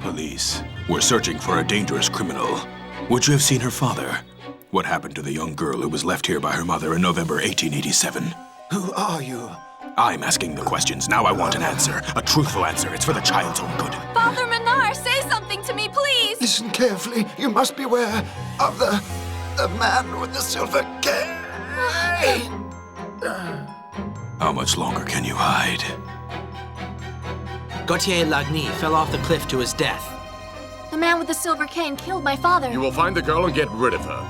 Police. We're searching for a dangerous criminal. Would you have seen her father? What happened to the young girl who was left here by her mother in November 1887? Who are you? I'm asking the questions. Now I want an answer. A truthful answer. It's for the child's own good. Father Menard, say something to me, please! Listen carefully. You must beware of the man with the silver cane. How much longer can you hide? Gauthier de Lagny fell off the cliff to his death. The man with the silver cane killed my father. You will find the girl and get rid of her,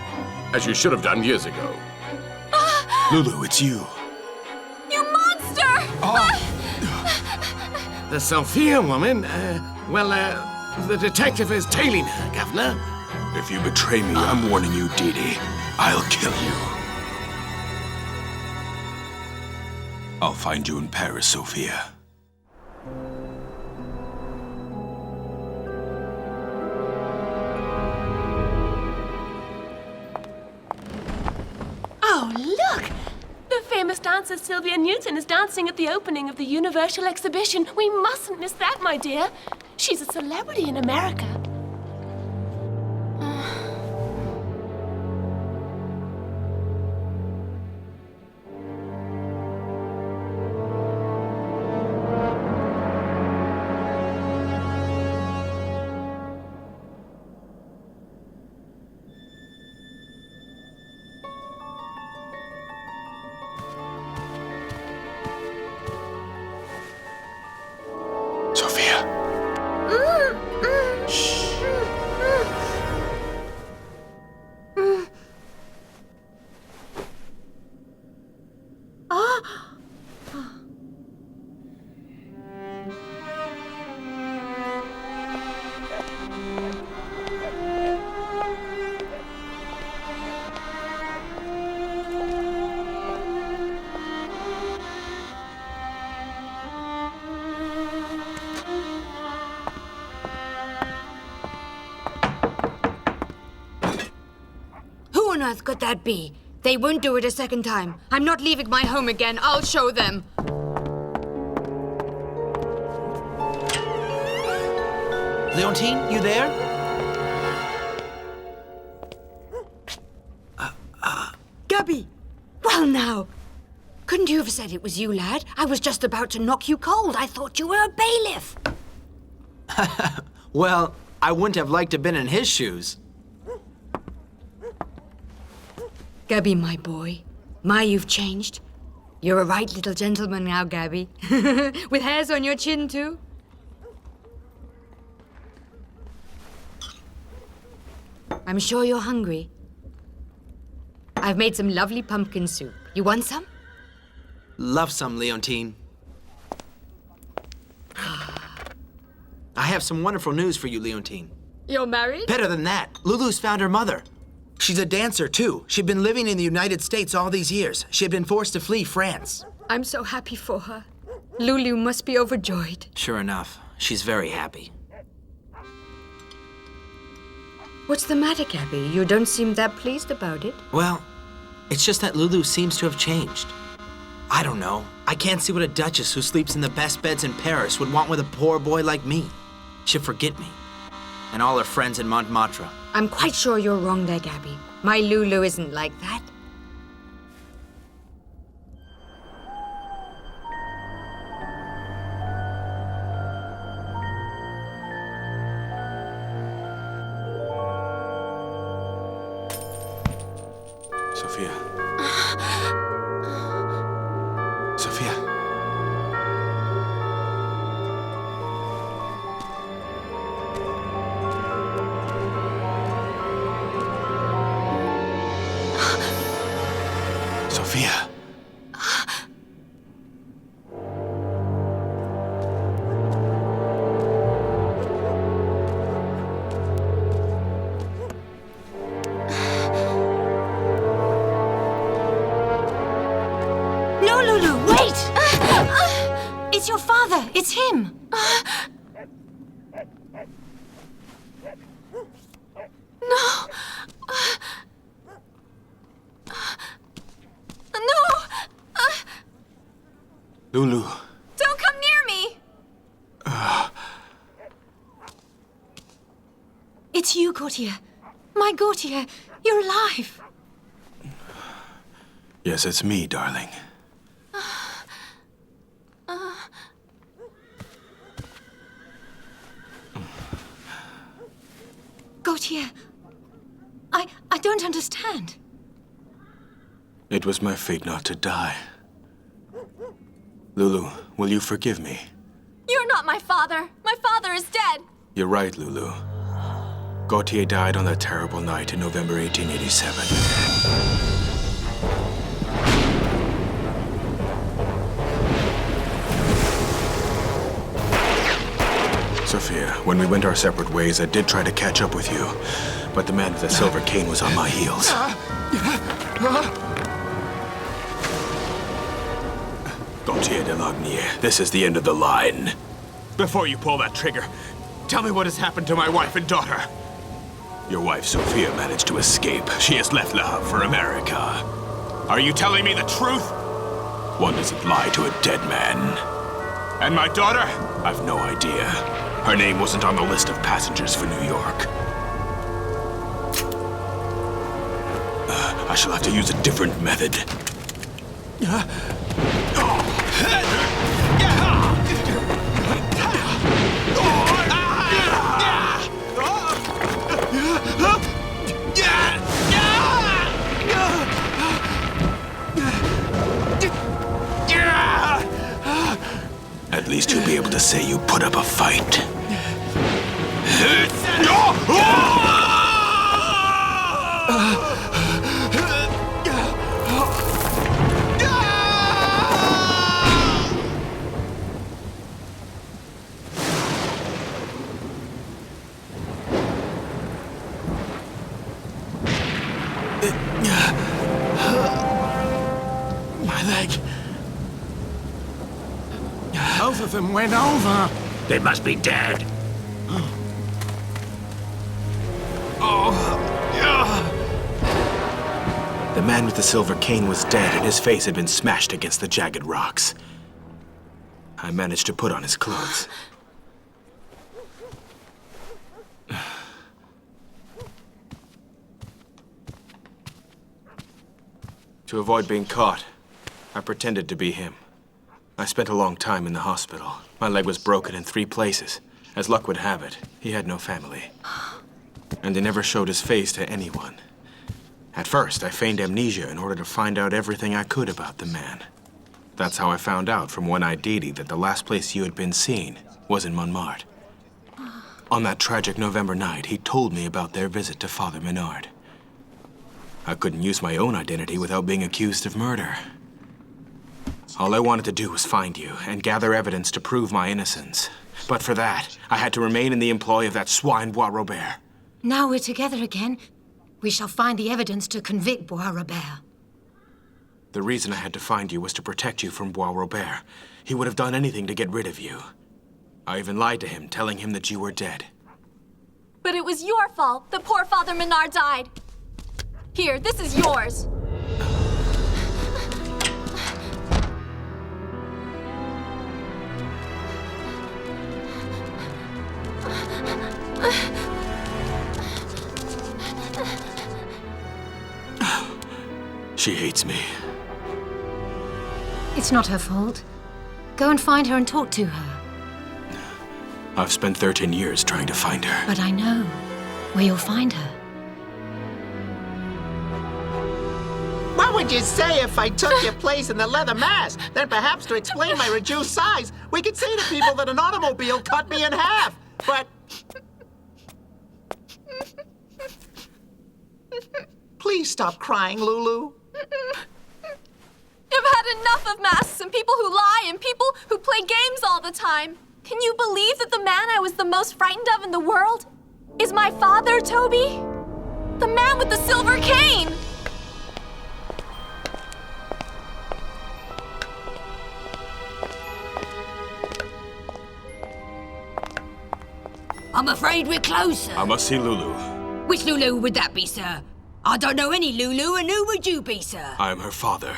as you should have done years ago. Loulou, it's you. You monster! The Sofia woman? The detective is tailing her, Governor. If you betray me, I'm warning you, Dee Dee. I'll kill you. I'll find you in Paris, Sofia. Oh, look! The famous dancer Sylvia Newton is dancing at the opening of the Universal Exhibition. We mustn't miss that, my dear. She's a celebrity in America. Sofia. Shh. Who on earth could that be? They won't do it a second time. I'm not leaving my home again. I'll show them. Leontine, you there? Gabby! Well now! Couldn't you have said it was you, lad? I was just about to knock you cold. I thought you were a bailiff. Well, I wouldn't have liked to have been in his shoes. Gabby, my boy. My, you've changed. You're a right little gentleman now, Gabby. With hairs on your chin, too. I'm sure you're hungry. I've made some lovely pumpkin soup. You want some? Love some, Leontine. I have some wonderful news for you, Leontine. You're married? Better than that, Loulou's found her mother. She's a dancer, too. She'd been living in the United States all these years. She had been forced to flee France. I'm so happy for her. Loulou must be overjoyed. Sure enough, she's very happy. What's the matter, Gabby? You don't seem that pleased about it. Well, it's just that Loulou seems to have changed. I don't know. I can't see what a duchess who sleeps in the best beds in Paris would want with a poor boy like me. She'll forget me. And all her friends in Montmartre. I'm quite sure you're wrong there, Gabby. My Loulou isn't like that. Sofia. Sofia. Sofia. No, Loulou, wait! It's your father. It's him. No. No! Loulou. Don't come near me! It's you, Gauthier. My Gauthier, you're alive. Yes, it's me, darling. Gauthier, I don't understand. It was my fate not to die. Loulou, will you forgive me? You're not my father. My father is dead. You're right, Loulou. Gauthier died on that terrible night in November 1887. Sofia, when we went our separate ways, I did try to catch up with you, but the man with the silver cane was on my heels. Gauthier de Lagny, this is the end of the line. Before you pull that trigger, tell me what has happened to my wife and daughter. Your wife, Sofia, managed to escape. She has left Le Havre for America. Are you telling me the truth? One doesn't lie to a dead man. And my daughter? I've no idea. Her name wasn't on the list of passengers for New York. I shall have to use a different method. At least you'll be able to say you put up a fight. My leg. Both of them went over. They must be dead. The man with the silver cane was dead, and his face had been smashed against the jagged rocks. I managed to put on his clothes. To avoid being caught, I pretended to be him. I spent a long time in the hospital. My leg was broken in 3 places. As luck would have it, he had no family. And he never showed his face to anyone. At first, I feigned amnesia in order to find out everything I could about the man. That's how I found out from one-eyed deity that the last place you had been seen was in Montmartre. On that tragic November night, he told me about their visit to Father Menard. I couldn't use my own identity without being accused of murder. All I wanted to do was find you and gather evidence to prove my innocence. But for that, I had to remain in the employ of that swine Bois-Robert. Now we're together again. We shall find the evidence to convict Bois-Robert. The reason I had to find you was to protect you from Bois-Robert. He would have done anything to get rid of you. I even lied to him, telling him that you were dead. But it was your fault that poor Father Menard died. Here, this is yours. She hates me. It's not her fault. Go and find her and talk to her. I've spent 13 years trying to find her. But I know where you'll find her. What would you say if I took your place in the leather mask? Then perhaps to explain my reduced size, we could say to people that an automobile cut me in half. But... Please stop crying, Loulou. I've had enough of masks and people who lie and people who play games all the time. Can you believe that the man I was the most frightened of in the world is my father, Toby? The man with the silver cane! I'm afraid we're closer. I must see Loulou. Which Loulou would that be, sir? I don't know any Loulou, and who would you be, sir? I am her father.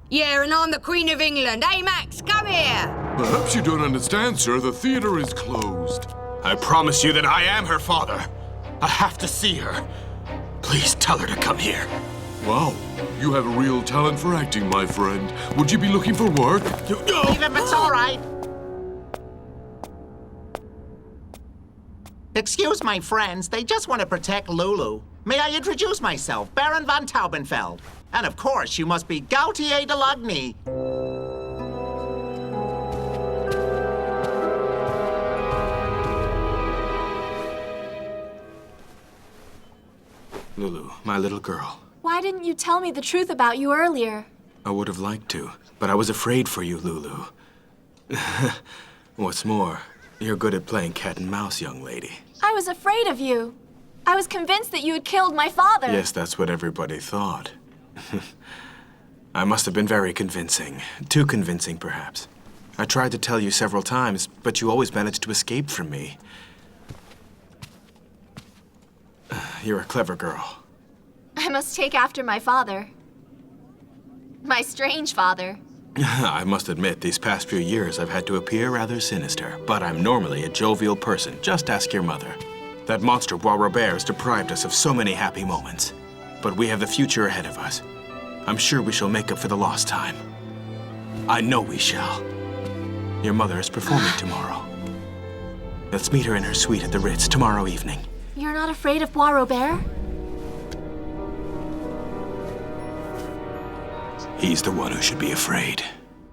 Yeah, and I'm the Queen of England. Hey, Max, come here! Perhaps you don't understand, sir. The theater is closed. I promise you that I am her father. I have to see her. Please tell her to come here. Wow, you have a real talent for acting, my friend. Would you be looking for work? Leave him, it's all right. Excuse my friends, they just want to protect Loulou. May I introduce myself, Baron von Taubenfeld? And of course, you must be Gauthier de Lagny. Loulou, my little girl. Why didn't you tell me the truth about you earlier? I would have liked to, but I was afraid for you, Loulou. What's more, you're good at playing cat and mouse, young lady. I was afraid of you. I was convinced that you had killed my father. Yes, that's what everybody thought. I must have been very convincing. Too convincing, perhaps. I tried to tell you several times, but you always managed to escape from me. You're a clever girl. I must take after my father. My strange father. I must admit, these past few years I've had to appear rather sinister, but I'm normally a jovial person. Just ask your mother. That monster Bois Robert has deprived us of so many happy moments. But we have the future ahead of us. I'm sure we shall make up for the lost time. I know we shall. Your mother is performing tomorrow. Let's meet her in her suite at the Ritz tomorrow evening. You're not afraid of Bois Robert? He's the one who should be afraid.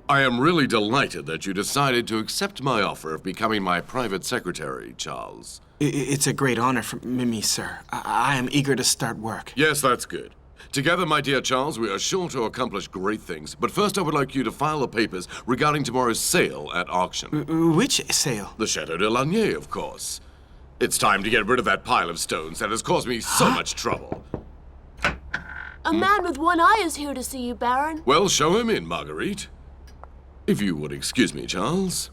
I am really delighted that you decided to accept my offer of becoming my private secretary, Charles. It's a great honor for me, sir. I am eager to start work. Yes, that's good. Together, my dear Charles, we are sure to accomplish great things. But first, I would like you to file the papers regarding tomorrow's sale at auction. Which sale? The Chateau de Lagny, of course. It's time to get rid of that pile of stones that has caused me so much trouble. A man with one eye is here to see you, Baron. Well, show him in, Marguerite. If you would excuse me, Charles.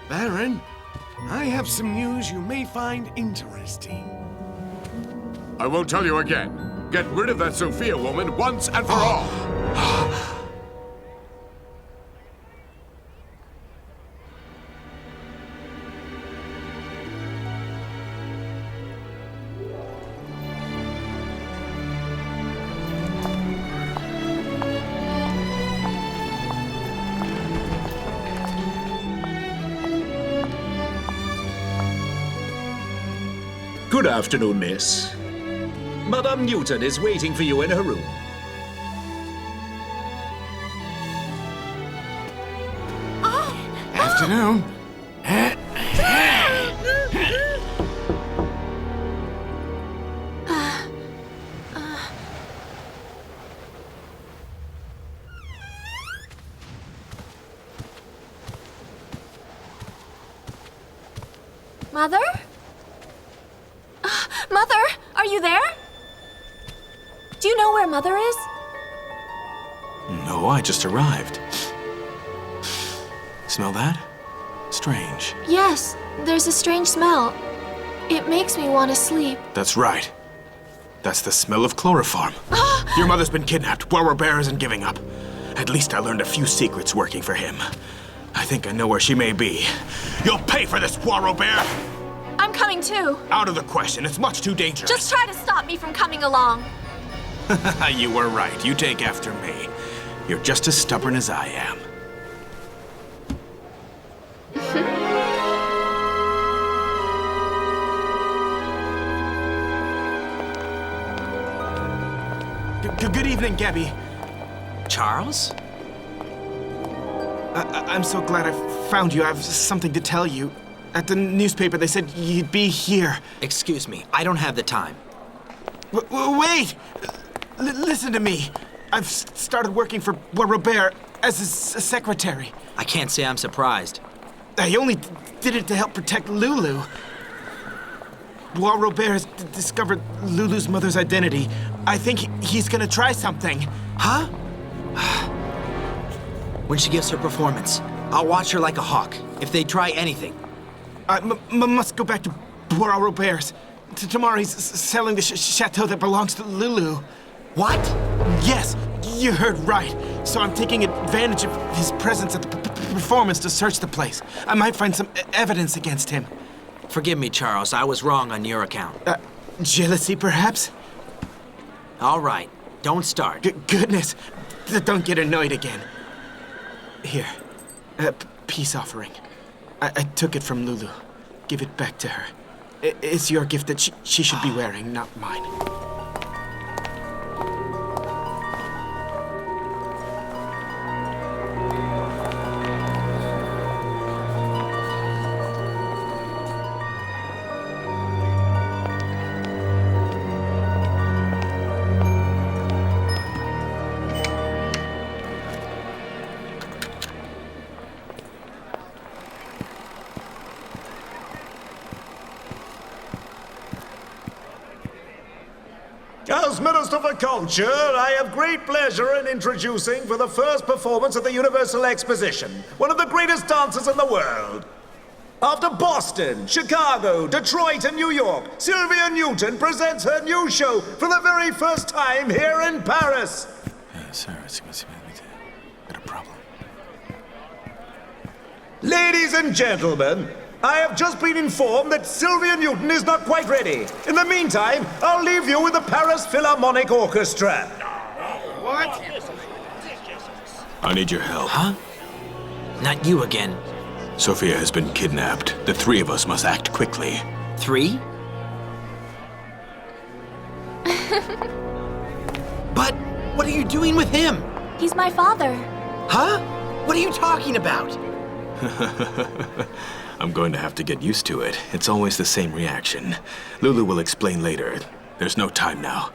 Baron, I have some news you may find interesting. I won't tell you again. Get rid of that Sofia woman once and for all. Good afternoon, miss. Madame Newton is waiting for you in her room. Afternoon. Mother? Mother, are you there? Do you know where Mother is? No, I just arrived. Smell that? Strange. Yes, there's a strange smell. It makes me want to sleep. That's right. That's the smell of chloroform. Your mother's been kidnapped. Bois Robert isn't giving up. At least I learned a few secrets working for him. I think I know where she may be. You'll pay for this, Bois Robert! I'm coming too. Out of the question. It's much too dangerous. Just try to stop me from coming along. You were right. You take after me. You're just as stubborn as I am. Good evening, Gabby. Charles? I'm so glad I found you. I have something to tell you. At the newspaper, they said you'd be here. Excuse me, I don't have the time. Wait! Listen to me. I've started working for Bois Robert as a secretary. I can't say I'm surprised. I only did it to help protect Loulou. Bois Robert has discovered Loulou's mother's identity. I think he's gonna try something. Huh? When she gives her performance, I'll watch her like a hawk. If they try anything. I must go back to Bois Robert's. Tomorrow he's selling the chateau that belongs to Loulou. What? Yes, you heard right. So I'm taking advantage of his presence at the performance to search the place. I might find some evidence against him. Forgive me, Charles. I was wrong on your account. Jealousy, perhaps? All right. Don't start. Goodness. Don't get annoyed again. Here. A peace offering. I took it from Loulou. Give it back to her. It's your gift that she should be wearing, not mine. As Minister for Culture, I have great pleasure in introducing for the first performance at the Universal Exposition, one of the greatest dancers in the world. After Boston, Chicago, Detroit, and New York, Sylvia Newton presents her new show for the very first time here in Paris. Sir, got a problem. Ladies and gentlemen, I have just been informed that Sylvia Newton is not quite ready. In the meantime, I'll leave you with the Paris Philharmonic Orchestra. What? I need your help. Huh? Not you again. Sofia has been kidnapped. The three of us must act quickly. 3? But what are you doing with him? He's my father. Huh? What are you talking about? I'm going to have to get used to it. It's always the same reaction. Loulou will explain later. There's no time now.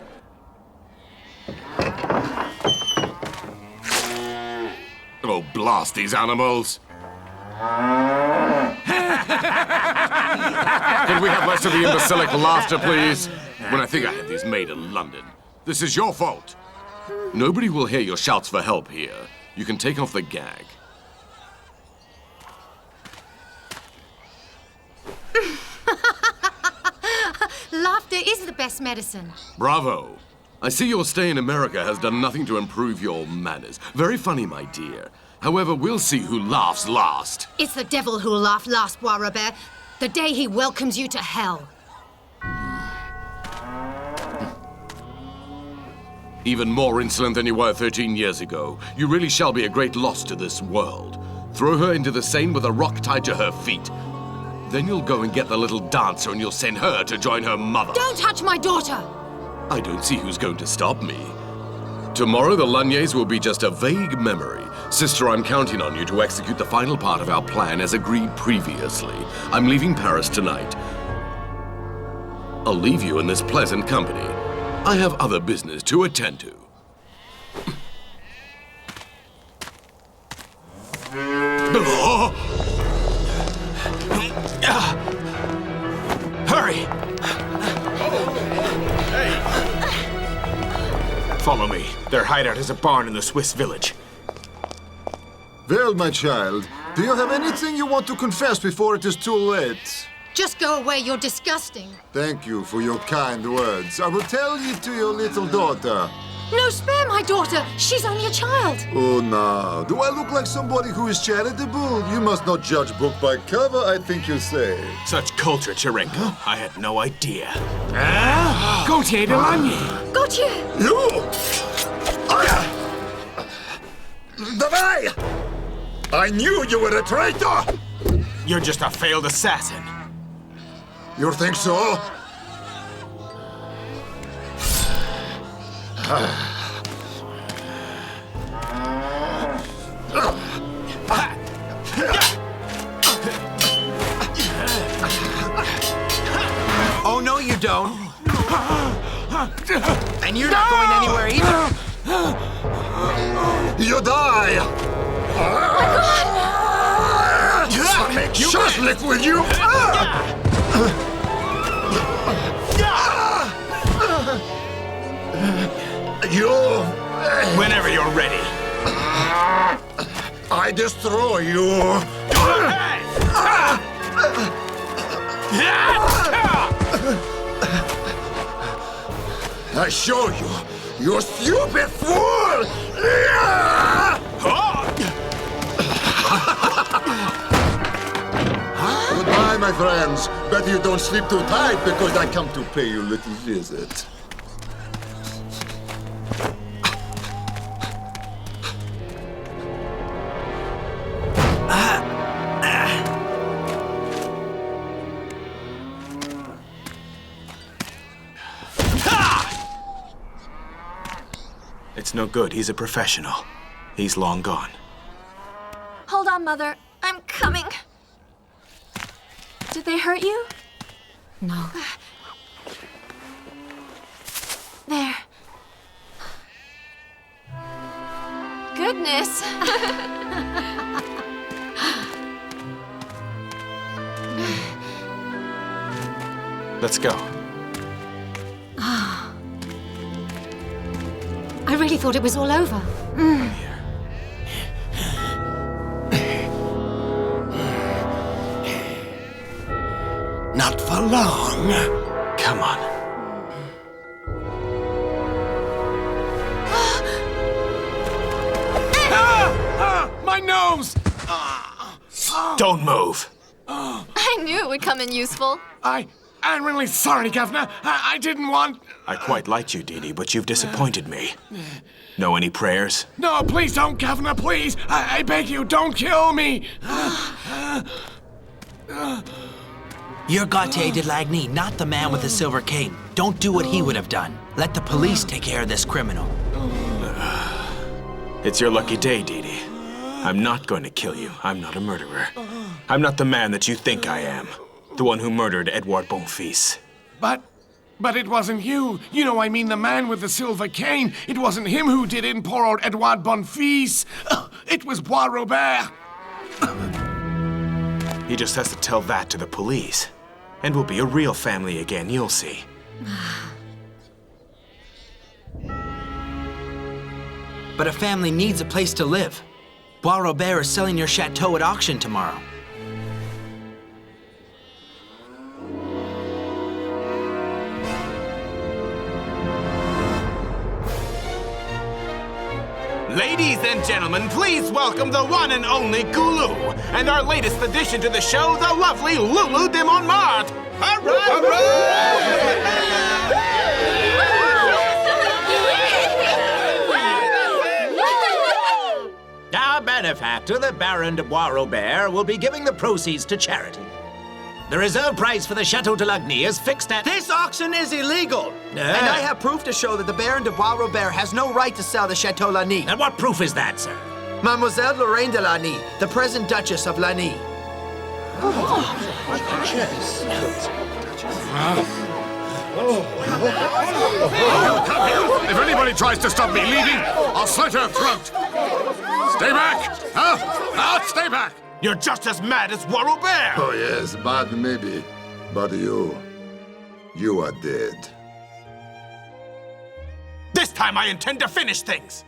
Oh, blast these animals! Can we have less of the imbecilic laughter, please? When I think I had these made in London. This is your fault. Nobody will hear your shouts for help here. You can take off the gag. Laughter is the best medicine. Bravo. I see your stay in America has done nothing to improve your manners. Very funny, my dear. However, we'll see who laughs last. It's the devil who'll laugh last, Bois Robert. The day he welcomes you to hell. Even more insolent than you were 13 years ago. You really shall be a great loss to this world. Throw her into the Seine with a rock tied to her feet. Then you'll go and get the little dancer and you'll send her to join her mother. Don't touch my daughter! I don't see who's going to stop me. Tomorrow, the Lagny's will be just a vague memory. Sister, I'm counting on you to execute the final part of our plan as agreed previously. I'm leaving Paris tonight. I'll leave you in this pleasant company. I have other business to attend to. Hurry! Follow me. Their hideout is a barn in the Swiss village. Well, my child, do you have anything you want to confess before it is too late? Just go away, you're disgusting. Thank you for your kind words. I will tell it to your little daughter. No, spare my daughter. She's only a child. Oh, no. Do I look like somebody who is charitable? You must not judge book by cover, I think you say. Such culture, Cherenko. I had no idea. Gauthier de Lagny! Gauthier! You! Davai! I knew you were a traitor! You're just a failed assassin. You think so? Oh, no, you don't. And you're not going anywhere either. You die! I'll make shazlik with you! You... Whenever you're ready. I destroy you! I show you You stupid fool! Goodbye, my friends. Bet you don't sleep too tight because I come to pay you a little visit. It's no good. He's a professional. He's long gone. Hold on, Mother. I'm coming. Did they hurt you? No. There. Goodness. Let's go. I really thought it was all over. Not for long. Come on. My nose! Don't move. I knew it would come in useful. I'm really sorry, Governor. I didn't want... I quite liked you, Dee Dee, but you've disappointed me. Know any prayers? No, please don't, Governor, please. I beg you, don't kill me. You're Gauthier de Lagny, not the man with the silver cane. Don't do what he would have done. Let the police take care of this criminal. It's your lucky day, Dee Dee. I'm not going to kill you. I'm not a murderer. I'm not the man that you think I am. The one who murdered Edouard Bonfils. But it wasn't you. You know, I mean the man with the silver cane. It wasn't him who did it, poor old Edouard Bonfils. It was Bois Robert. He just has to tell that to the police. And we'll be a real family again, you'll see. But a family needs a place to live. Bois Robert is selling your chateau at auction tomorrow. Ladies and gentlemen, please welcome the one and only Loulou, and our latest addition to the show, the lovely Loulou de Montmartre. Our benefactor, the Baron de Bois Robert, will be giving the proceeds to charity. The reserve price for the Chateau de Lagny is fixed at... This auction is illegal! And I have proof to show that the Baron de Bois Robert has no right to sell the Chateau Lagny. And what proof is that, sir? Mademoiselle Lorraine de Lagny, the present Duchess of Lagny. If anybody tries to stop me leaving, I'll slit her throat. Stay back! Stay back! You're just as mad as Bois Robert! Oh, yes, bad maybe. But you are dead. This time I intend to finish things!